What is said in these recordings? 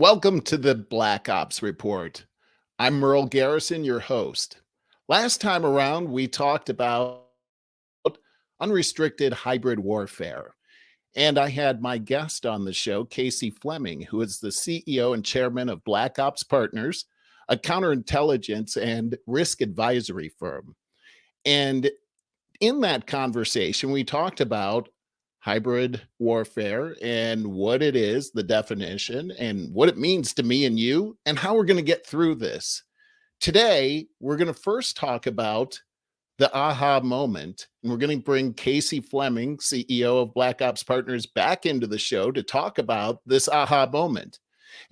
Welcome to the BlackOps Report. I'm Merle Garrison, your host. Last time around, we talked about unrestricted hybrid warfare. And I had my guest on the show, Casey Fleming, who is the CEO and chairman of BlackOps Partners, a counterintelligence and risk advisory firm. And in that conversation, we talked about hybrid warfare and what it is, the definition, and what it means to me and you, and how we're going to get through this. Today, we're going to first talk about the aha moment, and we're going to bring Casey Fleming, CEO of Black Ops Partners, back into the show to talk about this aha moment.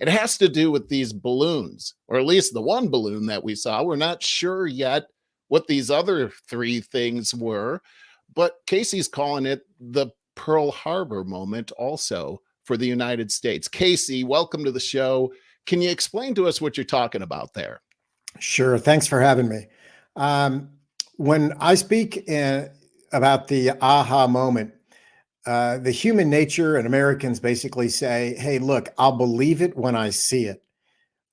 It has to do with these balloons, or at least the one balloon that we saw. We're not sure yet what these other three things were, but Casey's calling it the Pearl Harbor moment also for the United States. Casey, welcome to the show. Can you explain to us what you're talking about there? Sure. Thanks for having me. When I speak about the aha moment, the human nature and Americans basically say, hey, look, I'll believe it when I see it.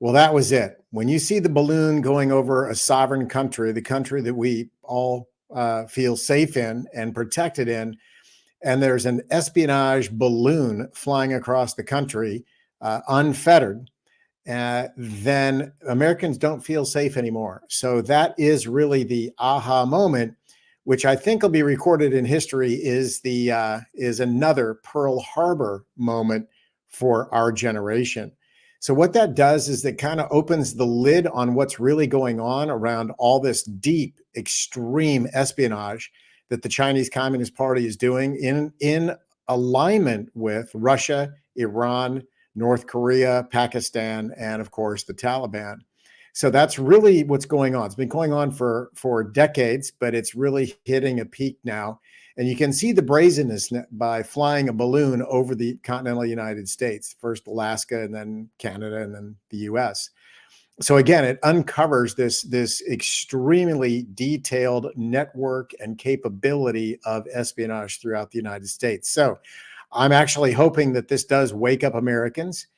Well, that was it. When you see the balloon going over a sovereign country, the country that we all feel safe in and protected in, and there's an espionage balloon flying across the country unfettered, then Americans don't feel safe anymore. So that is really the aha moment, which I think will be recorded in history, is another Pearl Harbor moment for our generation. So what that does is it kind of opens the lid on what's really going on around all this deep, extreme espionage that the Chinese Communist Party is doing in alignment with Russia, Iran, North Korea, Pakistan, and of course the Taliban. So that's really what's going on. It's been going on for decades, but it's really hitting a peak now. And you can see the brazenness by flying a balloon over the continental United States, first Alaska and then Canada and then the US. So again, it uncovers this extremely detailed network and capability of espionage throughout the United States. So I'm actually hoping that this does wake up Americans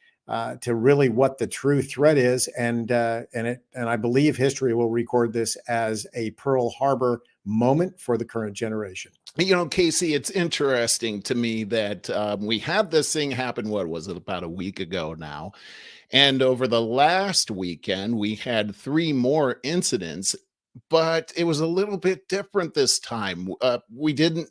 to really what the true threat is, and I believe history will record this as a Pearl Harbor moment for the current generation. You know, Casey, it's interesting to me that we had this thing happen. What was it, about a week ago now? And over the last weekend, we had three more incidents, but it was a little bit different this time. We didn't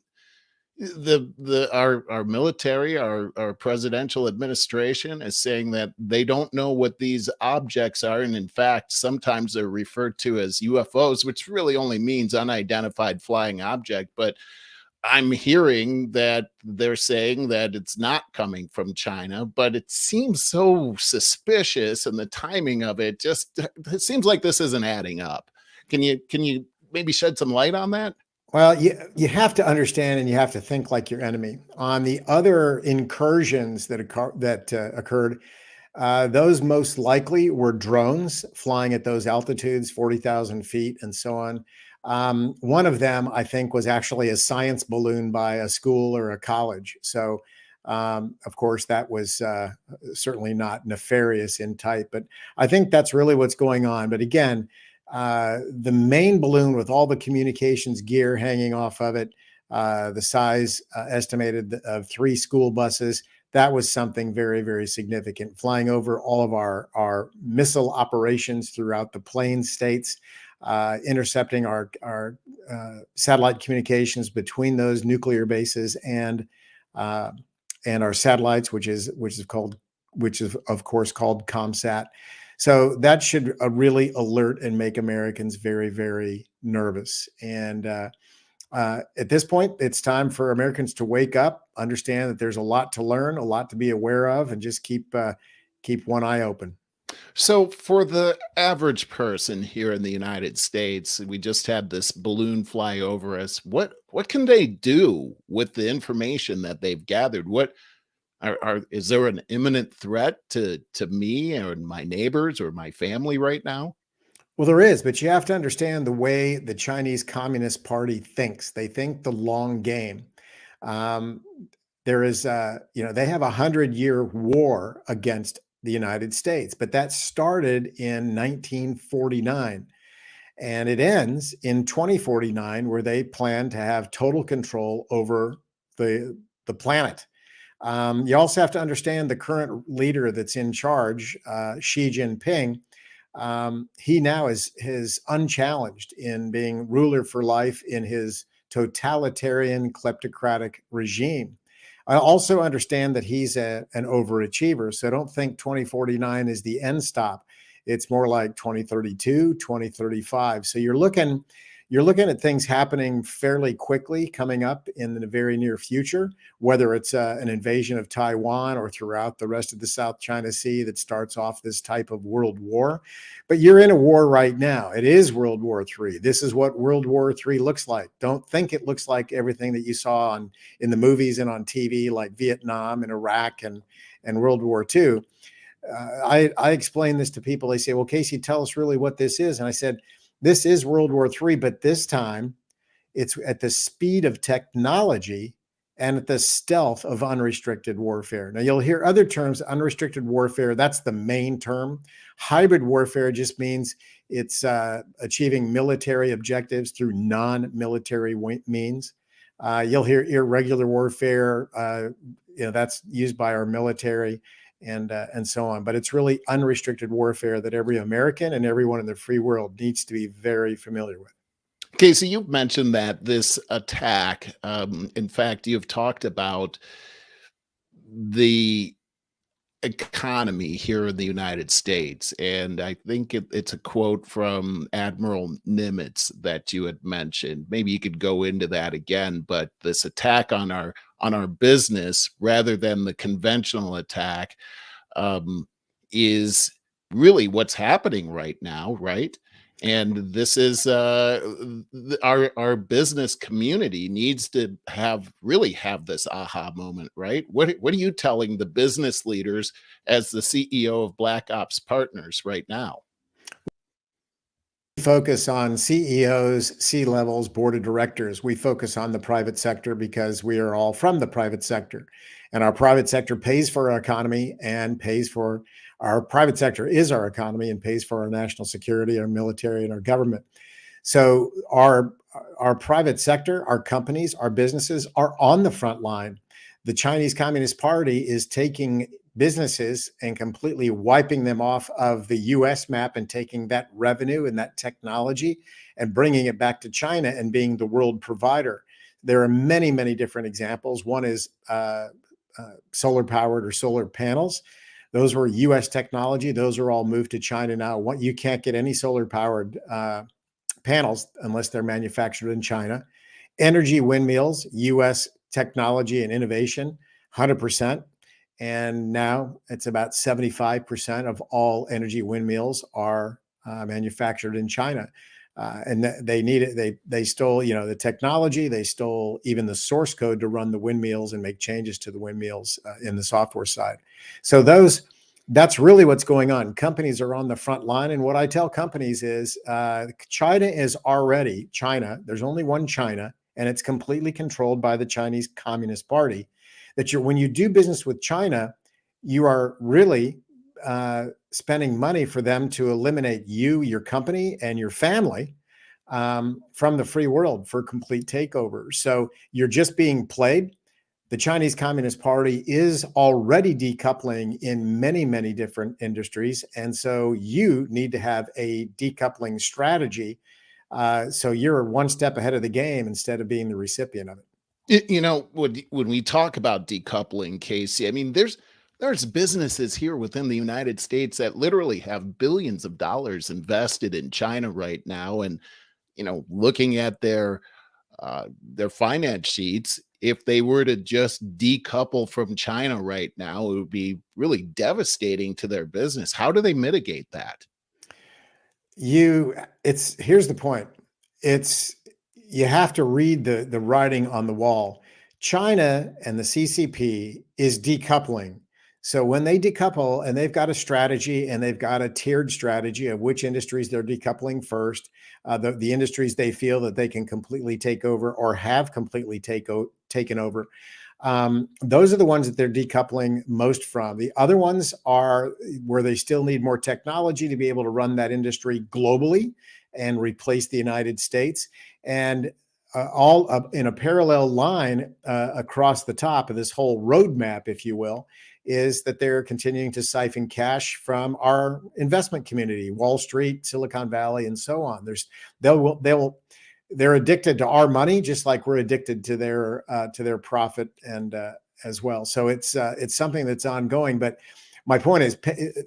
our military, our presidential administration is saying that they don't know what these objects are, and in fact sometimes they're referred to as UFOs, which really only means unidentified flying object. But I'm hearing that they're saying that it's not coming from China, but it seems so suspicious, and the timing of it it seems like this isn't adding up. Can you maybe shed some light on that? Well, you have to understand, and you have to think like your enemy. On the other incursions that occurred, those most likely were drones flying at those altitudes, 40,000 feet and so on. One of them, I think, was actually a science balloon by a school or a college. So, of course, that was certainly not nefarious in type, but I think that's really what's going on. But again, the main balloon with all the communications gear hanging off of it, the size estimated of 3 school buses, that was something very, very significant, flying over all of our missile operations throughout the plain states, intercepting our satellite communications between those nuclear bases and our satellites, which is of course called ComSat. So that should really alert and make Americans very, very nervous. And at this point, it's time for Americans to wake up, understand that there's a lot to learn, a lot to be aware of, and just keep one eye open. So, for the average person here in the United States, we just had this balloon fly over us. What can they do with the information that they've gathered? What is there an imminent threat to me or my neighbors or my family right now? Well, there is, but you have to understand the way the Chinese Communist Party thinks. They think the long game. Um, there is, they have a 100-year war against the United States. But that started in 1949. And it ends in 2049, where they plan to have total control over the planet. You also have to understand the current leader that's in charge, Xi Jinping. He now is unchallenged in being ruler for life in his totalitarian kleptocratic regime. I also understand that he's an overachiever. So don't think 2049 is the end stop. It's more like 2032, 2035. So you're looking at things happening fairly quickly coming up in the very near future, whether it's an invasion of Taiwan or throughout the rest of the South China Sea that starts off this type of world war. But you're in a war right now. It is World War III. This is what World War III looks like. Don't think it looks like everything that you saw in the movies and on TV, like Vietnam and Iraq and World War II. I explain this to people. They say, well, Casey, tell us really what this is. And I said, this is World War III, but this time it's at the speed of technology and at the stealth of unrestricted warfare. Now, you'll hear other terms, unrestricted warfare. That's the main term. Hybrid warfare just means it's achieving military objectives through non-military means. You'll hear irregular warfare. That's used by our military and so on. But it's really unrestricted warfare that every American and everyone in the free world needs to be very familiar with. Okay, so you've mentioned that this attack, in fact, you've talked about the economy here in the United States. And I think it's a quote from Admiral Nimitz that you had mentioned. Maybe you could go into that again, but this attack on our business rather than the conventional attack um, is really what's happening right now, right? And this is our business community needs to have this aha moment, right? What are you telling the business leaders as the CEO of BlackOps Partners right now? Focus on CEOs, C levels, board of directors. We focus on the private sector because we are all from the private sector. And our private sector pays for our economy and pays for our private sector is our economy and pays for our national security, our military, and our government. So our private sector, our companies, our businesses are on the front line. The Chinese Communist Party is taking businesses and completely wiping them off of the US map and taking that revenue and that technology and bringing it back to China and being the world provider. There are many, many different examples. One is solar powered or solar panels. Those were US technology. Those are all moved to China now. You can't get any solar powered panels unless they're manufactured in China. Energy windmills, US technology and innovation, 100%. And now it's about 75% of all energy windmills are manufactured in China. And they need it. They stole, the technology. They stole even the source code to run the windmills and make changes to the windmills in the software side. So that's really what's going on. Companies are on the front line. And what I tell companies is China is already China. There's only one China, and it's completely controlled by the Chinese Communist Party. When you do business with China, you are really spending money for them to eliminate you, your company, and your family from the free world for complete takeover. So you're just being played. The Chinese Communist Party is already decoupling in many, many different industries. And so you need to have a decoupling strategy. So you're one step ahead of the game instead of being the recipient of it. When we talk about decoupling, Casey, I mean, there's businesses here within the United States that literally have billions of dollars invested in China right now, and looking at their finance sheets, if they were to just decouple from China right now, it would be really devastating to their business. How do they mitigate that? Here's the point. You have to read the writing on the wall. China and the CCP is decoupling. So when they decouple and they've got a strategy and they've got a tiered strategy of which industries they're decoupling first, the industries they feel that they can completely take over or have completely taken over, Those are the ones that they're decoupling most from. The other ones are where they still need more technology to be able to run that industry globally and replace the United States. And all up in a parallel line across the top of this whole roadmap, if you will, is that they're continuing to siphon cash from our investment community, Wall Street, Silicon Valley, and so on. They're addicted to our money, just like we're addicted to their profit and as well. So it's something that's ongoing. But my point is,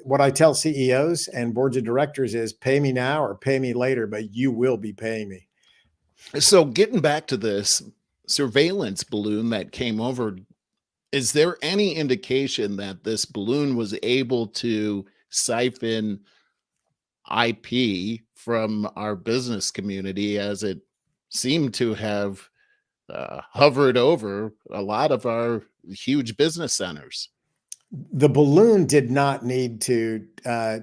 what I tell CEOs and boards of directors is, pay me now or pay me later, but you will be paying me. So getting back to this surveillance balloon that came over, is there any indication that this balloon was able to siphon IP from our business community, as it seemed to have hovered over a lot of our huge business centers? The balloon did not need to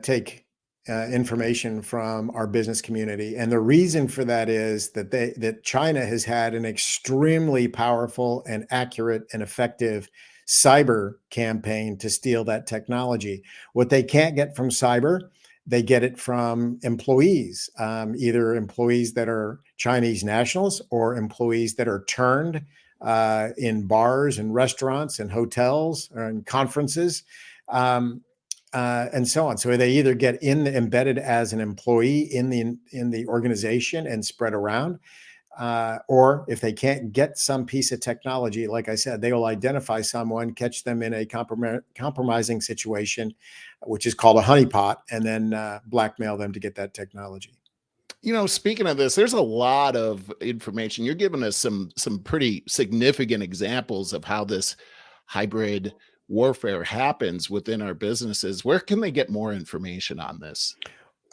take information from our business community, and the reason for that is that China has had an extremely powerful and accurate and effective cyber campaign to steal that technology. What they can't get from cyber, they get it from employees, either employees that are Chinese nationals or employees that are turned in bars and restaurants and hotels and conferences, and so on. So they either get embedded as an employee in the organization and spread around, or if they can't get some piece of technology, like I said, they will identify someone, catch them in a compromising situation, which is called a honeypot, and then blackmail them to get that technology. Speaking of this, there's a lot of information. You're giving us some pretty significant examples of how this hybrid warfare happens within our businesses. Where can they get more information on this?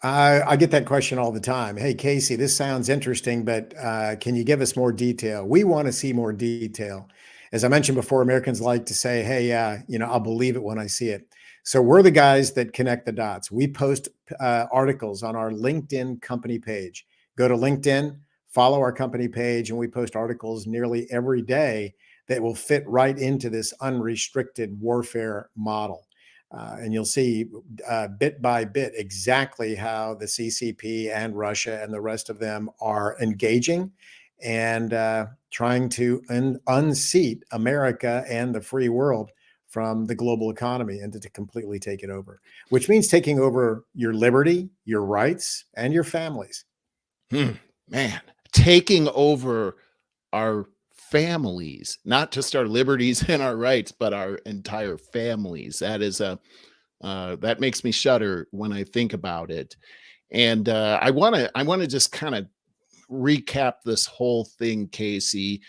I get that question all the time. Hey, Casey, this sounds interesting, but can you give us more detail? We want to see more detail. As I mentioned before, Americans like to say, hey, I'll believe it when I see it. So we're the guys that connect the dots. We post articles on our LinkedIn company page. Go to LinkedIn, follow our company page, and we post articles nearly every day that will fit right into this unrestricted warfare model. And you'll see bit by bit exactly how the CCP and Russia and the rest of them are engaging and trying to unseat America and the free world from the global economy and to completely take it over, which means taking over your liberty, your rights, and your families. Man, taking over our families, not just our liberties and our rights, but our entire families. That makes me shudder when I think about it. And I want to just kind of recap this whole thing, Casey,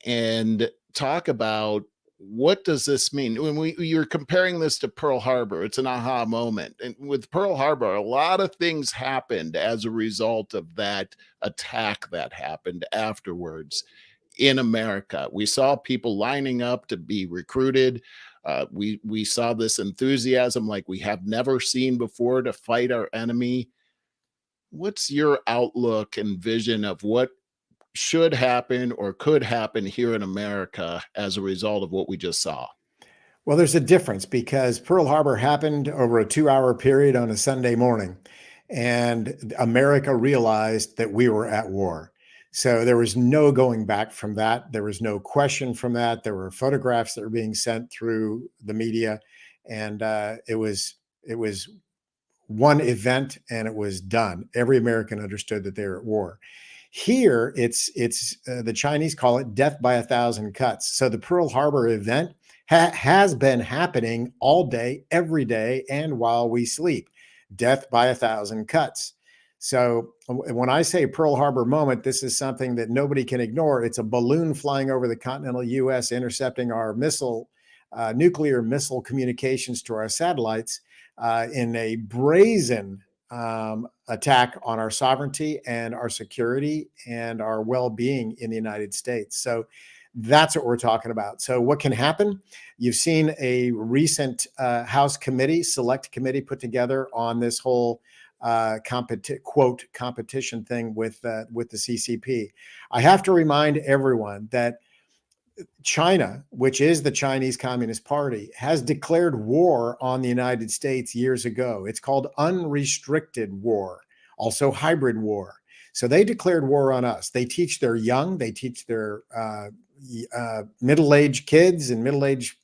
and talk about, what does this mean when you're comparing this to Pearl Harbor? It's an aha moment. And with Pearl Harbor, a lot of things happened as a result of that attack that happened afterwards in America. We saw people lining up to be recruited. We saw this enthusiasm like we have never seen before to fight our enemy. What's your outlook and vision of what should happen or could happen here in America as a result of what we just saw? Well, there's a difference because Pearl Harbor happened over a 2-hour period on a Sunday morning, and America realized that we were at war. So there was no going back from that. There was no question from that. There were photographs that were being sent through the media, and it was one event, and it was done. Every American understood that they were at war. Here, it's the Chinese call it death by 1,000 cuts. So the Pearl Harbor event has been happening all day, every day, and while we sleep. Death by 1,000 cuts. So when I say Pearl Harbor moment, this is something that nobody can ignore. It's a balloon flying over the continental U.S., intercepting our nuclear missile communications to our satellites in a brazen attack on our sovereignty and our security and our well-being in the United States. So that's what we're talking about. So what can happen? You've seen a recent House committee, select committee put together on this whole quote competition thing with the CCP. I have to remind everyone that China, which is the Chinese Communist Party, has declared war on the United States years ago. It's called unrestricted war, also hybrid war. So they declared war on us. They teach their young, they teach their middle-aged kids and middle-aged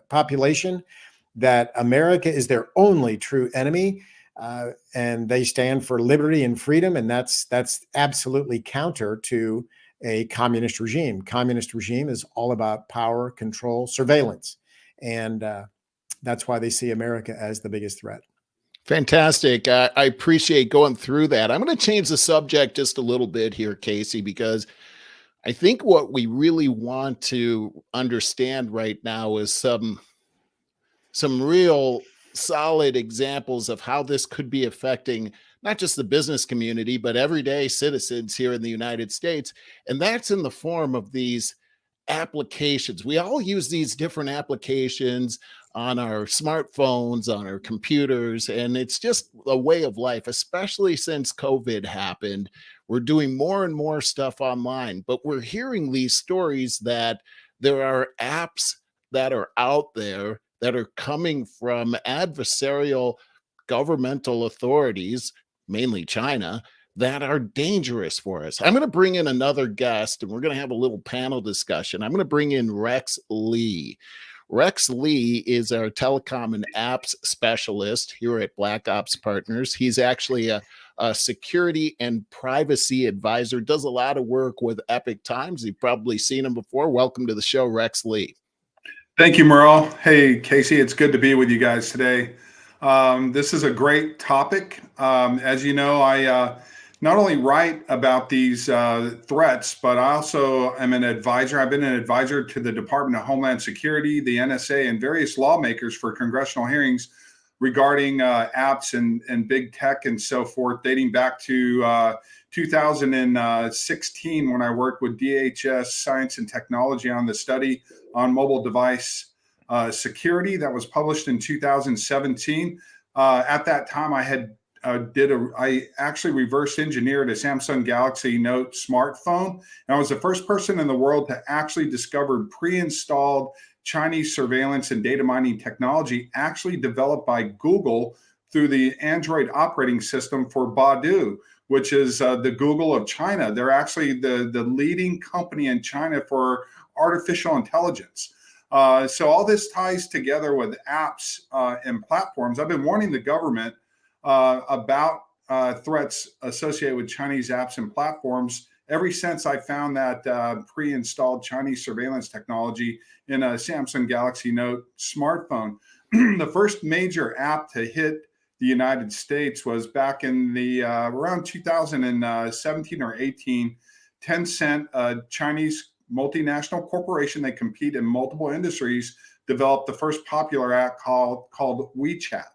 population that America is their only true enemy, and they stand for liberty and freedom, and that's absolutely counter to a communist regime. Communist regime is all about power, control, surveillance, and that's why they see America as the biggest threat. Fantastic. I appreciate going through that. I'm going to change the subject just a little bit here, Casey, because I think what we really want to understand right now is some real solid examples of how this could be affecting not just the business community, but everyday citizens here in the United States. And that's in the form of these applications. We all use these different applications on our smartphones, on our computers, and it's just a way of life, especially since COVID happened. We're doing more and more stuff online, but we're hearing these stories that there are apps that are out there that are coming from adversarial governmental authorities, mainly China, that are dangerous for us. I'm going to bring in another guest and we're going to have a little panel discussion. I'm going to bring in Rex Lee. Rex Lee is our telecom and apps specialist here at BlackOps Partners. He's actually a security and privacy advisor, does a lot of work with Epic Times. You've probably seen him before. Welcome to the show, Rex Lee. Thank you, Merle. Hey, Casey, it's good to be with you guys today. This is a great topic. As you know, I not only write about these threats, but I also am an advisor. I've been an advisor to the Department of Homeland Security, the NSA, and various lawmakers for congressional hearings regarding apps and big tech and so forth, dating back to 2016 when I worked with DHS Science and Technology on the study on mobile device security that was published in 2017. At that time, I actually reverse engineered a Samsung Galaxy Note smartphone. And I was the first person in the world to actually discover pre-installed Chinese surveillance and data mining technology actually developed by Google through the Android operating system for Baidu, which is the Google of China. They're actually the leading company in China for artificial intelligence. So all this ties together with apps and platforms. I've been warning the government about threats associated with Chinese apps and platforms ever since I found that pre-installed Chinese surveillance technology in a Samsung Galaxy Note smartphone. The first major app to hit the United States was back in the around 2017 or 18. Tencent, a Chinese multinational corporation, they compete in multiple industries, developed the first popular app called WeChat.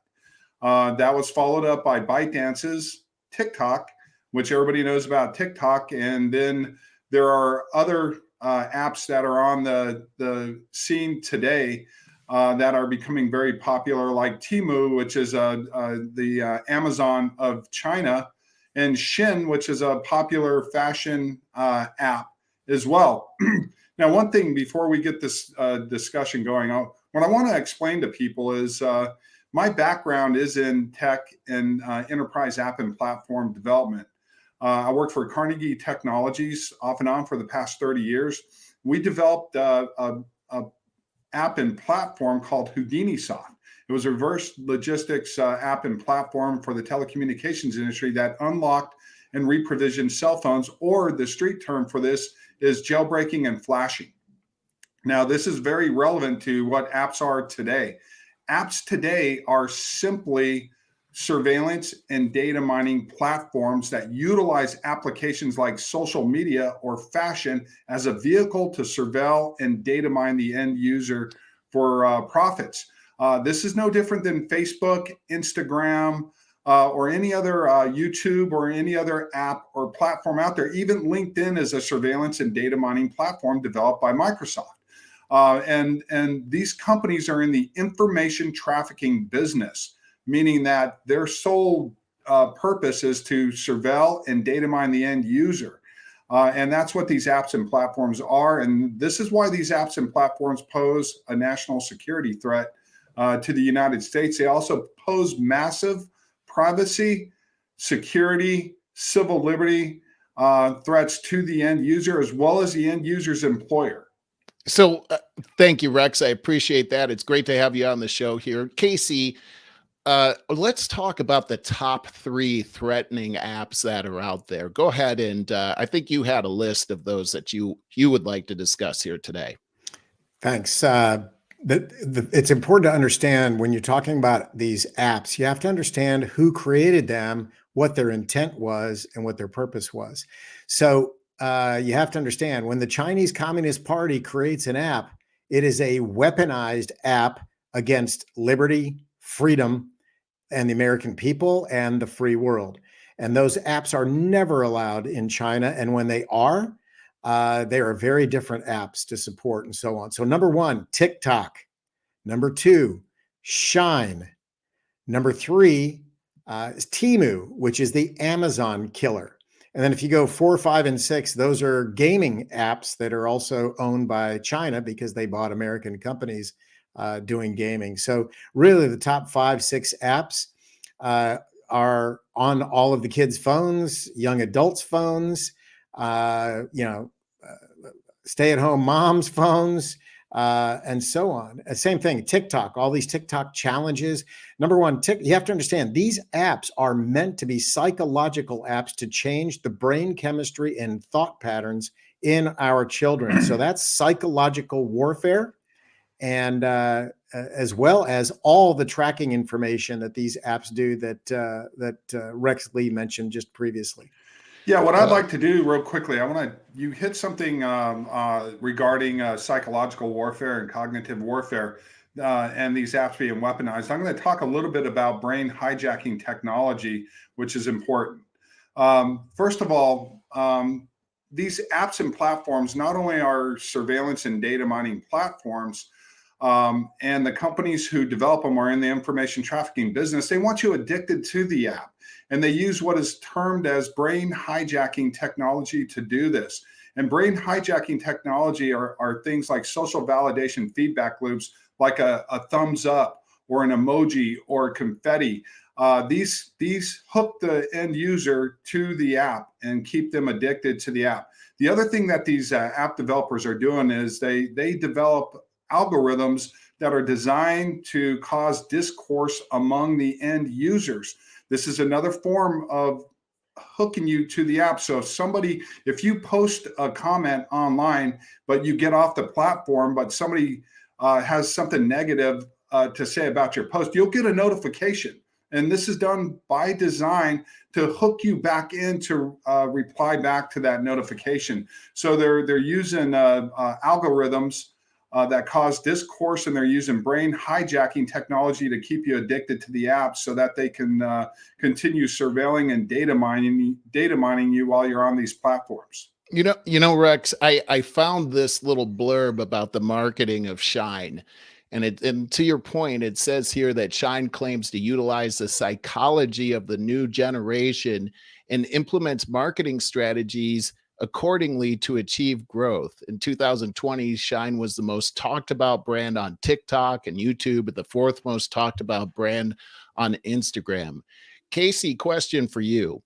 That was followed up by ByteDance's TikTok, which everybody knows about TikTok. And then there are other apps that are on the scene today that are becoming very popular, like Temu, which is the Amazon of China, and Shin, which is a popular fashion app as well. Now, one thing before we get this discussion going on, what I want to explain to people is my background is in tech and enterprise app and platform development. I worked for Carnegie Technologies off and on for the past 30 years. We developed a app and platform called HoudiniSoft. It was a reverse logistics app and platform for the telecommunications industry that unlocked and reprovisioned cell phones, or the street term for this is jailbreaking and flashing. Now, this is very relevant to what apps are today. Apps today are simply surveillance and data mining platforms that utilize applications like social media or fashion as a vehicle to surveil and data mine the end user for profits. This is no different than Facebook, Instagram, or any other YouTube or any other app or platform out there. Even LinkedIn is a surveillance and data mining platform developed by Microsoft. And these companies are in the information trafficking business, meaning that their sole purpose is to surveil and data mine the end user. And that's what these apps and platforms are. And this is why these apps and platforms pose a national security threat to the United States. They also pose massive privacy, security, civil liberty threats to the end user as well as the end user's employer. So thank you, Rex. I appreciate that. It's great to have you on the show here. Casey, let's talk about the top 3 threatening apps that are out there. Go ahead, and I think you had a list of those that you would like to discuss here today. Thanks. It's important to understand when you're talking about these apps, you have to understand who created them, what their intent was, and what their purpose was. So you have to understand when the Chinese Communist Party creates an app, it is a weaponized app against liberty, freedom, and the American people and the free world. And those apps are never allowed in China. And when they are very different apps to support and so on. So number 1, TikTok. Number 2, Shine. Number 3 is Temu, which is the Amazon killer. And then if you go 4, 5, and 6, those are gaming apps that are also owned by China because they bought American companies doing gaming. So really the top 5, 6 apps are on all of the kids' phones, young adults' phones, stay-at-home moms' phones, and so on. Same thing, TikTok, all these TikTok challenges. Number 1, you have to understand these apps are meant to be psychological apps to change the brain chemistry and thought patterns in our children. So that's psychological warfare. And as well as all the tracking information that these apps do that Rex Lee mentioned just previously. Yeah, what I'd like to do real quickly, you hit something regarding psychological warfare and cognitive warfare and these apps being weaponized. I'm going to talk a little bit about brain hijacking technology, which is important. First of all, these apps and platforms not only are surveillance and data mining platforms, and the companies who develop them are in the information trafficking business. They want you addicted to the app. And they use what is termed as brain hijacking technology to do this. And brain hijacking technology are things like social validation feedback loops, like a thumbs up or an emoji or confetti. These hook the end user to the app and keep them addicted to the app. The other thing that these app developers are doing is they develop algorithms that are designed to cause discourse among the end users. This is another form of hooking you to the app. So if you post a comment online, but you get off the platform, but somebody has something negative to say about your post, you'll get a notification. And this is done by design to hook you back in to reply back to that notification. So they're using algorithms that cause discourse, and they're using brain hijacking technology to keep you addicted to the app so that they can continue surveilling and data mining you while you're on these platforms. Rex, I found this little blurb about the marketing of Shine. And to your point, it says here that Shine claims to utilize the psychology of the new generation and implements marketing strategies accordingly to achieve growth. In 2020, Shine was the most talked about brand on TikTok and YouTube, but the 4th most talked about brand on Instagram. Casey, question for you.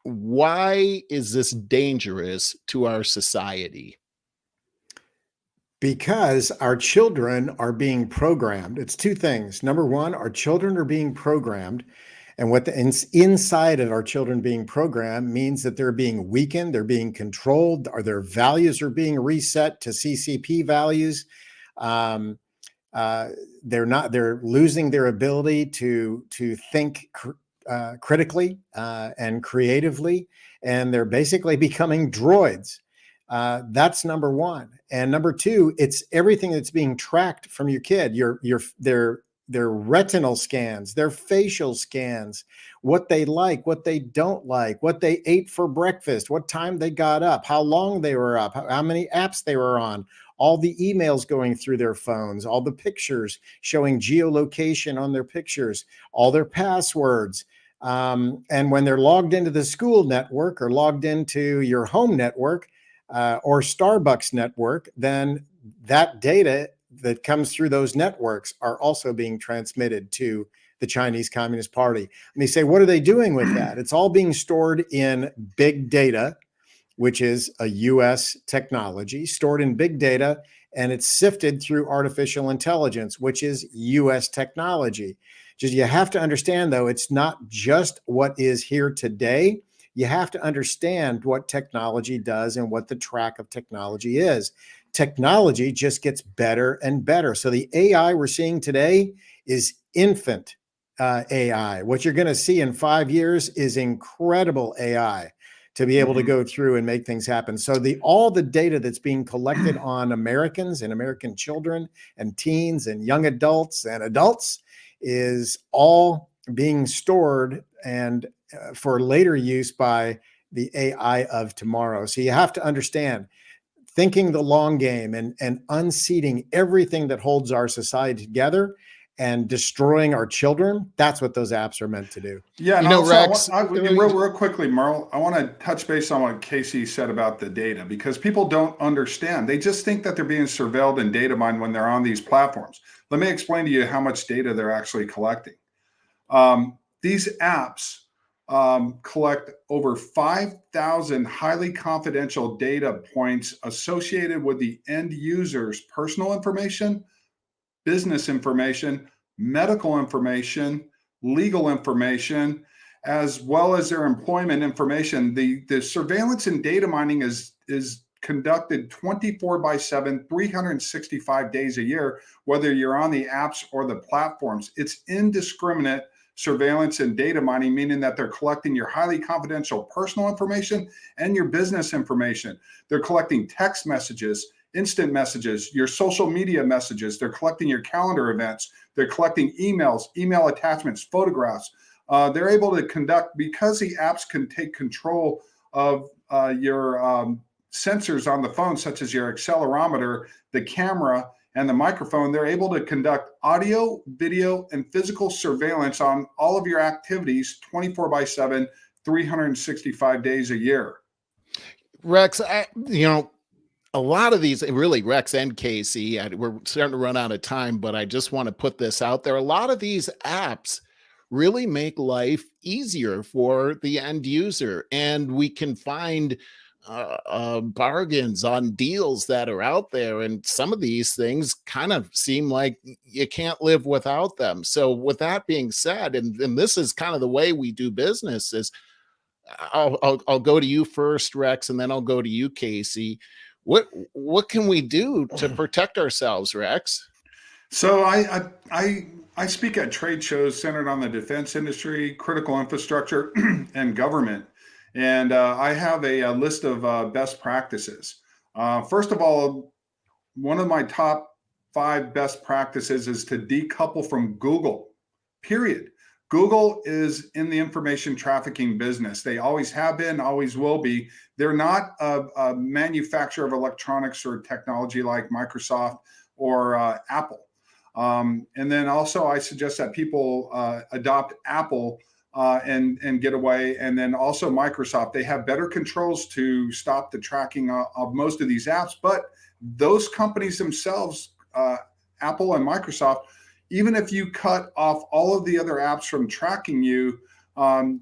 Why is this dangerous to our society? Because our children are being programmed. It's 2 things. Number 1, our children are being programmed. And what the inside of our children being programmed means that they're being weakened, they're being controlled, or their values are being reset to CCP values. They're losing their ability to think critically and creatively, and they're basically becoming droids. That's number 1. And number 2, it's everything that's being tracked from your kid. Their retinal scans, their facial scans, what they like, what they don't like, what they ate for breakfast, what time they got up, how long they were up, how many apps they were on, all the emails going through their phones, all the pictures showing geolocation on their pictures, all their passwords, And when they're logged into the school network or logged into your home network or Starbucks network, then that data that comes through those networks are also being transmitted to the Chinese Communist Party. And they say, what are they doing with that? It's all being stored in big data, which is a US technology, stored in big data, and it's sifted through artificial intelligence, which is US technology. Just you have to understand, though, it's not just what is here today. You have to understand what technology does and what the track of technology is. Technology just gets better and better. So the AI we're seeing today is infant AI. What you're going to see in 5 years is incredible AI to be able to go through and make things happen. So all the data that's being collected on Americans and American children and teens and young adults and adults is all being stored and for later use by the AI of tomorrow. So you have to understand, thinking the long game and unseating everything that holds our society together and destroying our children, that's what those apps are meant to do. Yeah, and You know, also, Rex, real quickly, Merle, I want to touch base on what Casey said about the data, because people don't understand. They just think that they're being surveilled and data mined when they're on these platforms. Let me explain to you how much data they're actually collecting. These apps collect over 5,000 highly confidential data points associated with the end user's personal information, business information, medical information, legal information, as well as their employment information. The surveillance and data mining is conducted 24/7, 365 days a year, whether you're on the apps or the platforms. It's indiscriminate surveillance and data mining, meaning that they're collecting your highly confidential personal information and your business information. They're collecting text messages, instant messages, your social media messages. They're collecting your calendar events. They're collecting emails, email attachments, photographs. They're able to conduct, because the apps can take control of your sensors on the phone, such as your accelerometer, the camera, and the microphone. They're able to conduct audio, video, and physical surveillance on all of your activities 24/7, 365 days a year. Rex, a lot of these, really, Rex and Casey, we're starting to run out of time, but I just want to put this out there. A lot of these apps really make life easier for the end user, and we can find bargains on deals that are out there. And some of these things kind of seem like you can't live without them. So with that being said, and this is kind of the way we do business, is I'll go to you first, Rex, and then I'll go to you, Casey. What can we do to protect ourselves, Rex? So I speak at trade shows centered on the defense industry, critical infrastructure, and government. And I have a list of best practices. First of all, one of my top 5 best practices is to decouple from Google, period. Google is in the information trafficking business. They always have been, always will be. They're not a manufacturer of electronics or technology like Microsoft or Apple. And then also, I suggest that people adopt Apple and get away. And then also Microsoft. They have better controls to stop the tracking of most of these apps. But those companies themselves, Apple and Microsoft, even if you cut off all of the other apps from tracking you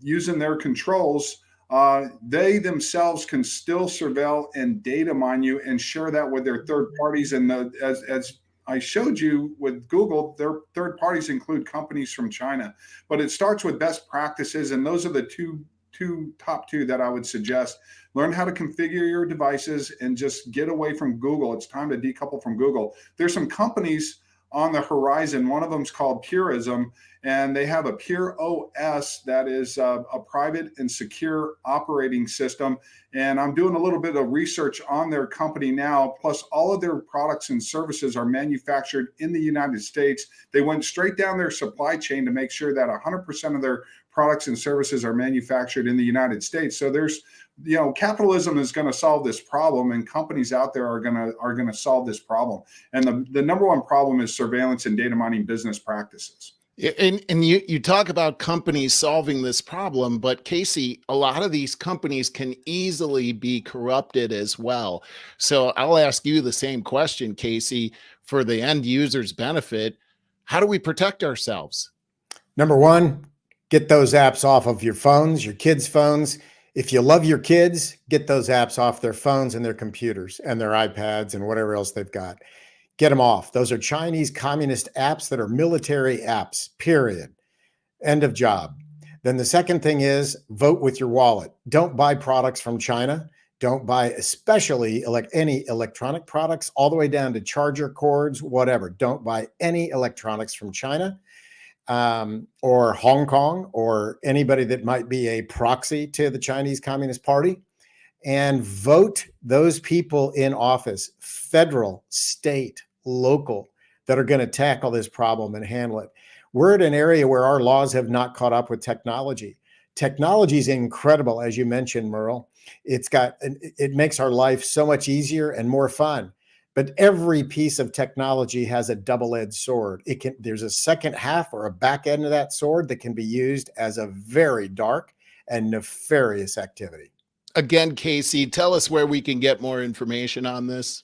using their controls, they themselves can still surveil and data mine you and share that with their third parties. And as I showed you with Google, their third parties include companies from China. But it starts with best practices, and those are the top two that I would suggest. Learn how to configure your devices and just get away from Google. It's time to decouple from Google. There's some companies on the horizon. One of them is called Purism, and they have a Pure OS that is a private and secure operating system. And I'm doing a little bit of research on their company now. Plus, all of their products and services are manufactured in the United States. They went straight down their supply chain to make sure that 100% of their products and services are manufactured in the United States. So there's, capitalism is going to solve this problem, and companies out there are going to solve this problem. And the number one problem is surveillance and data mining business practices. And you talk about companies solving this problem, but Casey, a lot of these companies can easily be corrupted as well. So I'll ask you the same question, Casey, for the end user's benefit. How do we protect ourselves? Number one, get those apps off of your phones, your kids' phones. If you love your kids, get those apps off their phones and their computers and their iPads and whatever else they've got. Get them off. Those are Chinese communist apps that are military apps, period. End of job. Then the second thing is vote with your wallet. Don't buy products from China. Don't buy especially any electronic products all the way down to charger cords, whatever. Don't buy any electronics from China or Hong Kong or anybody that might be a proxy to the Chinese Communist Party. And vote those people in office, federal, state, local, that are going to tackle this problem and handle it. We're at an area where our laws have not caught up with technology. Technology is incredible, as you mentioned, Merle. It makes our life so much easier and more fun. But every piece of technology has a double-edged sword. There's a second half or a back end of that sword that can be used as a very dark and nefarious activity. Again, Casey, tell us where we can get more information on this.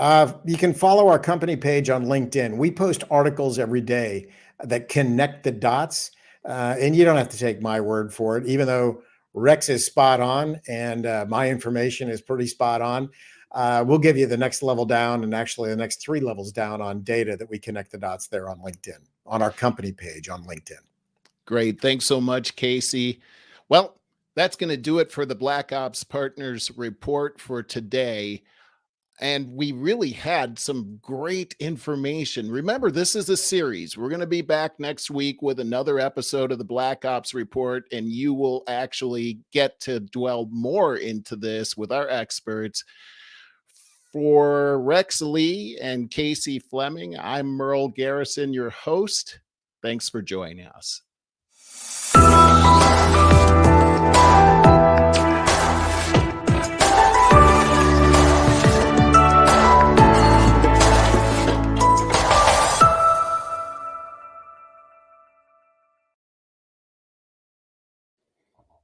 You can follow our company page on LinkedIn. We post articles every day that connect the dots, and you don't have to take my word for it, even though Rex is spot on and my information is pretty spot on. We'll give you the next level down and actually the next 3 levels down on data that we connect the dots there on LinkedIn, on our company page on LinkedIn. Great. Thanks so much, Casey. Well, that's going to do it for the BlackOps Partners report for today. And we really had some great information. Remember, this is a series. We're going to be back next week with another episode of the BlackOps report, and you will actually get to dwell more into this with our experts. For Rex Lee and Casey Fleming, I'm Merle Garrison, your host. Thanks for joining us.